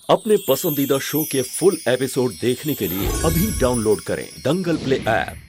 अपने पसंदीदा शो के फुल एपिसोड देखने के लिए अभी डाउनलोड करें दंगल प्ले ऐप।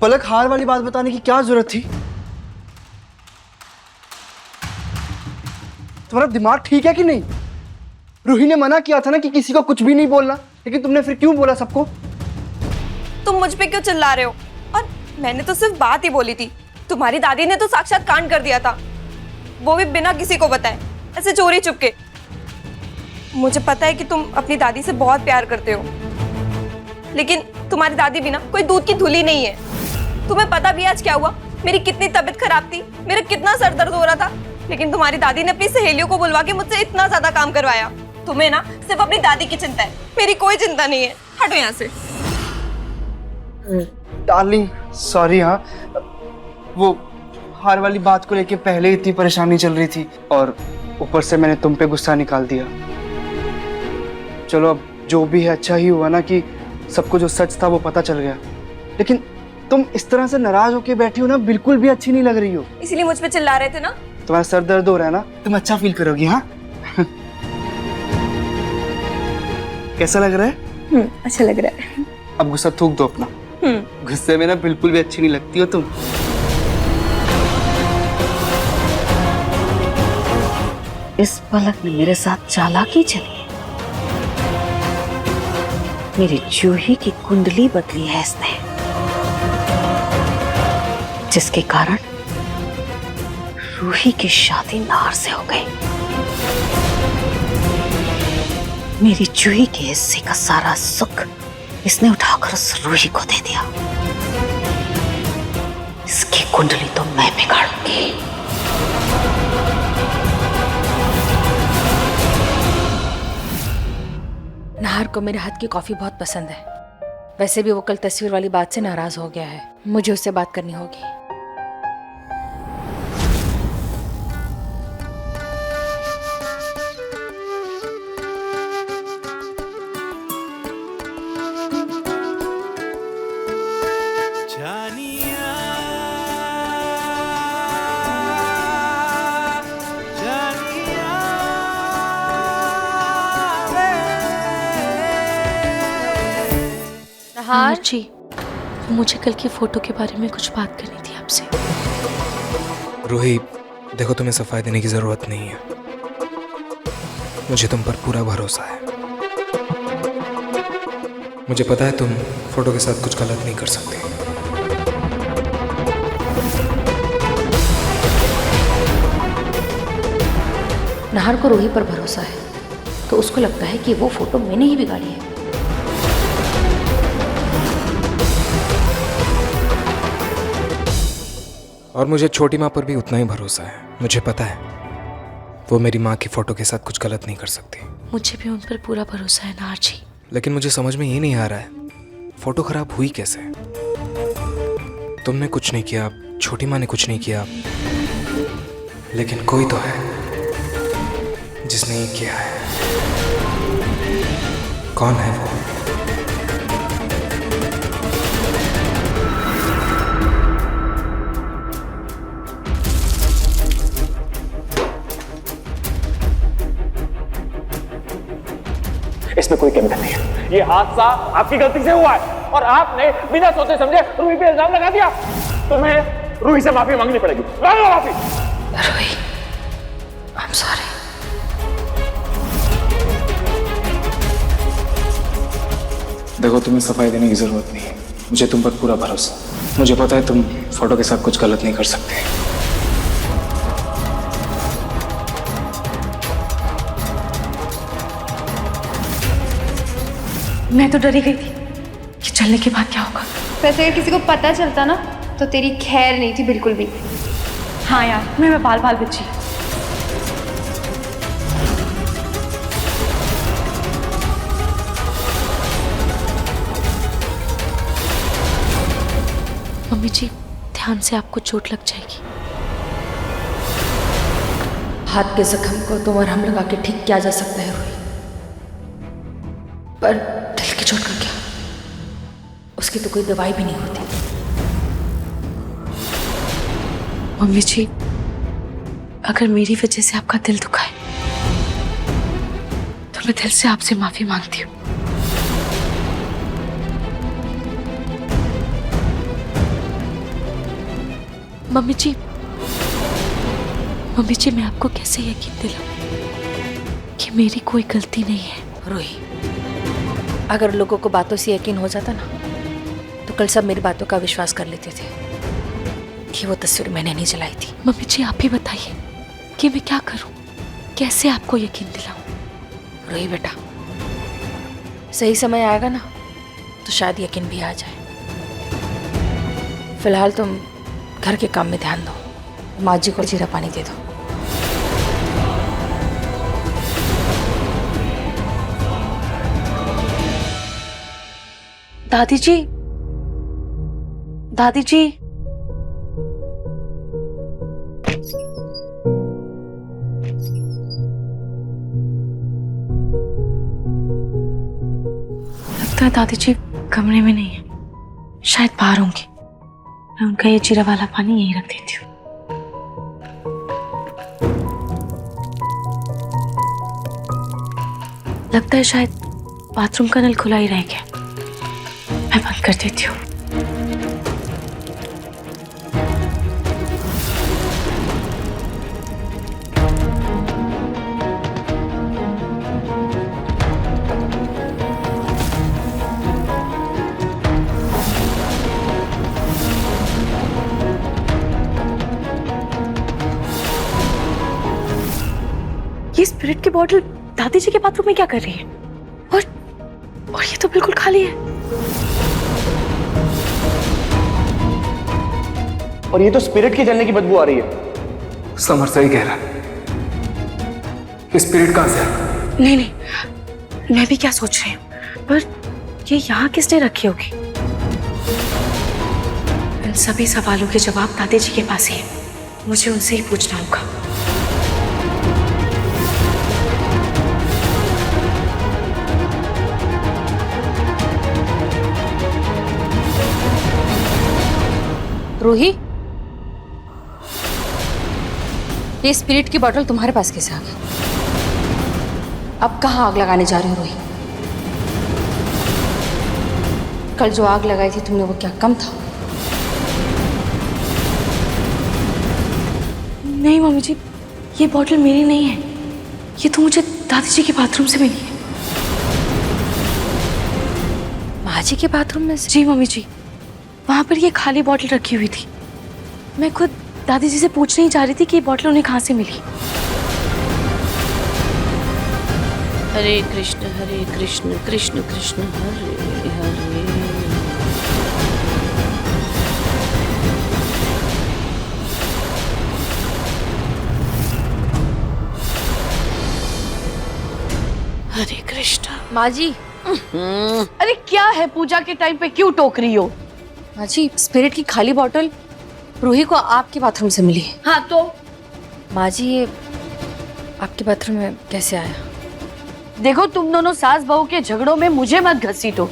पलक, हार वाली बात बताने की क्या जरूरत थी? तुम्हारा दिमाग ठीक है कि नहीं? रूही ने मना किया था ना कि किसी को कुछ भी नहीं बोलना, लेकिन तुमने फिर क्यों बोला सबको? तुम मुझ पे क्यों चिल्ला रहे हो? और मैंने तो सिर्फ बात ही बोली थी। तुम्हारी दादी ने तो साक्षात कांड कर दिया था, वो भी बिना किसी को बताए, ऐसे चोरी चुपके। मुझे पता है कि तुम अपनी दादी से बहुत प्यार करते हो, लेकिन तुम्हारी दादी भी ना कोई दूध की धुली नहीं है। तुम्हें पता भी आज क्या हुआ? मेरी कितनी तबीयत खराब थी, मेरा कितना सर दर्द हो रहा था, लेकिन तुम्हारी दादी ने अपनी सहेलियों को बुलवा के मुझसे इतना ज्यादा काम करवाया। तुम्हें ना सिर्फ अपनी दादी की चिंता है, मेरी कोई चिंता नहीं है। हटो यहाँ से। Darling sorry. हाँ, वो हार वाली बात को लेके पहले ही इतनी परेशानी चल रही थी और ऊपर से मैंने तुम पे गुस्सा निकाल दिया। चलो अब जो भी है अच्छा ही हुआ ना कि सबको जो सच था वो पता चल गया, लेकिन तुम इस तरह से नाराज होके बैठी हो ना, बिल्कुल भी अच्छी नहीं लग रही हो। इसीलिए मुझ पे चिल्ला रहे थे ना? तुम्हारा सर दर्द हो रहा है ना, तुम अच्छा फील करोगी। हाँ कैसा लग रहा है? अच्छा लग रहा है। अब गुस्सा थूक दो अपना। गुस्से में ना बिल्कुल भी अच्छी नहीं लगती हो तुम। इस पलक ने मेरे साथ चालाकी चली है। मेरी जूही की कुंडली बदली है इसने, जिसके कारण रूही की शादी नार से हो गई। मेरी जूही के हिस्से का सारा सुख इसने उठाकर उस रूही को दे दिया। इसकी कुंडली तो मैं बिगाड़ूंगी। नाहर को मेरे हाथ की कॉफी बहुत पसंद है। वैसे भी वो कल तस्वीर वाली बात से नाराज हो गया है। मुझे उससे बात करनी होगी। हार जी, मुझे कल की फोटो के बारे में कुछ बात करनी थी आपसे। रूही, देखो तुम्हें सफाई देने की जरूरत नहीं है। मुझे तुम पर पूरा भरोसा है। मुझे पता है तुम फोटो के साथ कुछ गलत नहीं कर सकते। नाहर को रूही पर भरोसा है, तो उसको लगता है कि वो फोटो मैंने ही बिगाड़ी है। और मुझे छोटी माँ पर भी उतना ही भरोसा है। मुझे पता है वो मेरी माँ की फोटो के साथ कुछ गलत नहीं कर सकती। मुझे भी उन पर पूरा भरोसा है नाहर जी। लेकिन मुझे समझ में ये नहीं आ रहा है, फोटो खराब हुई कैसे? तुमने कुछ नहीं किया, छोटी माँ ने कुछ नहीं किया, लेकिन कोई तो है जिसने ये किया है। कौन है वो? इसमें कोई केमिकल नहीं है। ये हादसा आपकी गलती से हुआ है और आपने बिना सोचे समझे रूही पे इल्जाम लगा दिया। तुम्हें रूही से माफी मांगनी पड़ेगी। मांगो माफी। Ruhi, I am sorry. देखो, तुम्हें सफाई देने की जरूरत नहीं है। मुझे तुम पर पूरा भरोसा। मुझे पता है तुम फोटो के साथ कुछ गलत नहीं कर सकते। मैं तो डरी गई थी कि चलने के बाद क्या होगा। वैसे अगर किसी को पता चलता ना तो तेरी खैर नहीं थी बिल्कुल भी। हाँ यार, मैं बाल बाल बची। मम्मी जी, ध्यान से, आपको चोट लग जाएगी। हाथ के जख्म को तो मरहम लगा के ठीक किया जा सकता है रूही, पर दिल की चोट का क्या? उसकी तो कोई दवाई भी नहीं होती। मम्मी जी, अगर मेरी वजह से आपका दिल दुखा है तो मैं दिल से आपसे माफी मांगती हूँ। मम्मी जी, मैं आपको कैसे यकीन दिलाऊं कि मेरी कोई गलती नहीं है। रूही, अगर लोगों को बातों से यकीन हो जाता ना तो कल सब मेरी बातों का विश्वास कर लेते थे कि वो तस्वीर मैंने नहीं जलाई थी। मम्मी जी, आप ही बताइए कि मैं क्या करूं, कैसे आपको यकीन दिलाऊं। रूही बेटा, सही समय आएगा ना तो शायद यकीन भी आ जाए। फिलहाल तुम घर के काम में ध्यान दो, माँ जी को जीरा पानी दे दो। दादी जी, दादी जी, लगता है दादी जी कमरे में नहीं है, शायद बाहर होंगी। मैं उनका ये जीरा वाला पानी यहीं रख देती हूँ। लगता है शायद बाथरूम का नल खुला ही रह गया, मैं बंद कर देती हूँ। ये स्पिरिट की बोतल दादी जी के बाथरूम में क्या कर रही है? और ये तो बिल्कुल खाली है। और ये तो स्पिरिट के जलने की बदबू आ रही है। समर सही कह रहा है, स्पिरिट कहां से आया? नहीं, मैं भी क्या सोच रही हूँ, पर ये यहाँ किसने रखी होगी? इन सभी सवालों के जवाब दादी जी के पास ही है, मुझे उनसे ही पूछना होगा। रूही, ये स्पिरिट की बोतल तुम्हारे पास कैसे आ गई? अब कहाँ आग लगाने जा रही हो रूही? कल जो आग लगाई थी तुमने वो क्या कम था? नहीं मम्मी जी, ये बोतल मेरी नहीं है, ये तो मुझे दादी जी के बाथरूम से मिली है। माँ जी के बाथरूम में से? जी मम्मी जी, वहां पर ये खाली बोतल रखी हुई थी। मैं खुद दादी जी से पूछने ही जा रही थी कि ये बोतल उन्हें कहाँ से मिली। हरे कृष्ण कृष्ण कृष्ण हरे हरे। हरे कृष्ण। माँ जी, अरे क्या है, पूजा के टाइम पे क्यों टोक रही हो? माँ जी, स्पिरिट की खाली बोतल रूही को आपके बाथरूम से मिली है। हाँ तो माँ जी, ये आपके बाथरूम में कैसे आया? देखो, तुम दोनों सास बहू के झगड़ों में मुझे मत घसीटो।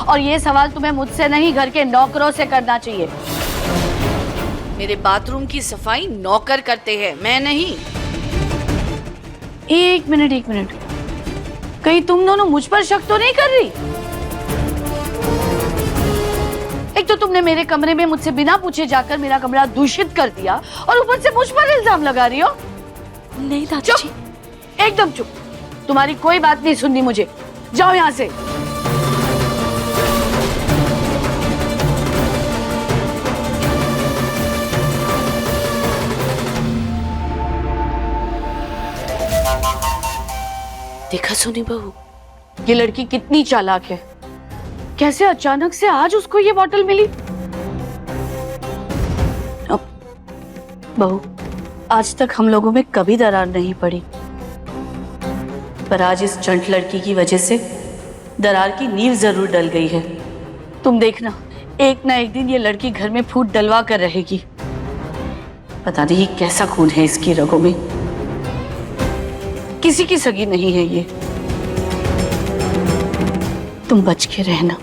और ये सवाल तुम्हें मुझसे नहीं, घर के नौकरों से करना चाहिए। मेरे बाथरूम की सफाई नौकर करते हैं, मैं नहीं। एक मिनट, कहीं तुम दोनों मुझ पर शक तो नहीं कर रही? एक तो तुमने मेरे कमरे में मुझसे बिना पूछे जाकर मेरा कमरा दूषित कर दिया और ऊपर से मुझ पर इल्जाम लगा रही हो। नहीं दादी जी, एकदम चुप, तुम्हारी कोई बात नहीं सुननी मुझे। जाओ यहाँ से। देखा सोनी बहू, ये लड़की कितनी चालाक है, कैसे अचानक से आज उसको ये बॉटल मिली। अब बहू, आज तक हम लोगों में कभी दरार नहीं पड़ी, पर आज इस चंट लड़की की वजह से दरार की नींव जरूर डल गई है। तुम देखना, एक ना एक दिन ये लड़की घर में फूट डलवा कर रहेगी। पता नहीं कैसा खून है इसकी रगों में, किसी की सगी नहीं है ये। तुम बच के रहना।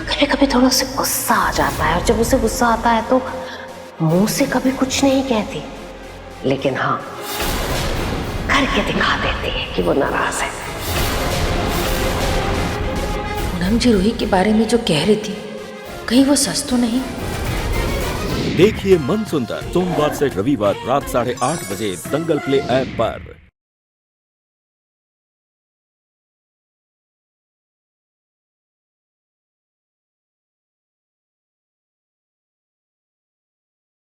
कभी कभी थोड़ा सा गुस्सा आ जाता है, और जब उसे गुस्सा आता है तो मुंह से कभी कुछ नहीं कहती, लेकिन हाँ करके दिखा देती है कि वो नाराज है। पूनम जी रूही के बारे में जो कह रही थी, कहीं वो सच तो नहीं? देखिए मन सुंदर सोमवार से रविवार रात 8:30 बजे दंगल प्ले ऐप पर।